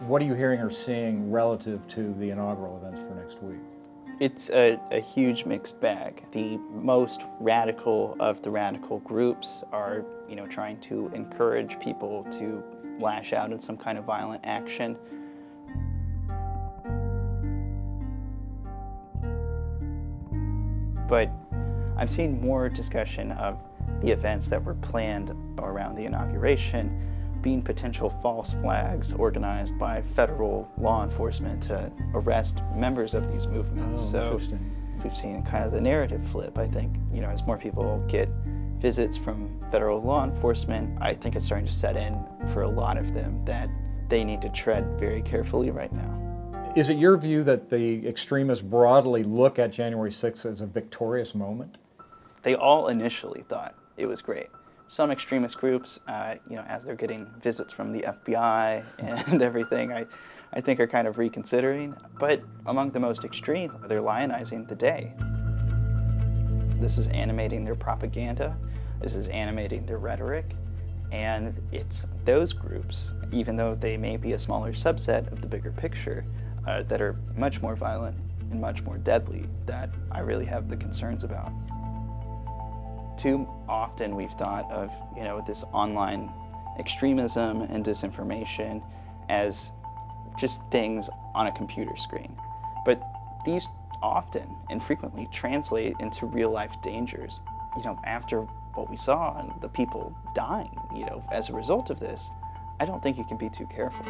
What are you hearing or seeing relative to the inaugural events for next week? It's a huge mixed bag. The most radical of the radical groups are, trying to encourage people to lash out in some kind of violent action. But I'm seeing more discussion of the events that were planned around the inauguration being potential false flags organized by federal law enforcement to arrest members of these movements. Oh, interesting. We've seen kind of the narrative flip, I think. As more people get visits from federal law enforcement, I think it's starting to set in for a lot of them that they need to tread very carefully right now. Is it your view that the extremists broadly look at January 6th as a victorious moment? They all initially thought it was great. Some extremist groups, as they're getting visits from the FBI and everything, I think are kind of reconsidering. But among the most extreme, they're lionizing the day. This is animating their propaganda. This is animating their rhetoric. And it's those groups, even though they may be a smaller subset of the bigger picture, that are much more violent and much more deadly that I really have the concerns about. Too often we've thought of, this online extremism and disinformation as just things on a computer screen. But these often and frequently translate into real life dangers. After what we saw and the people dying, as a result of this, I don't think you can be too careful.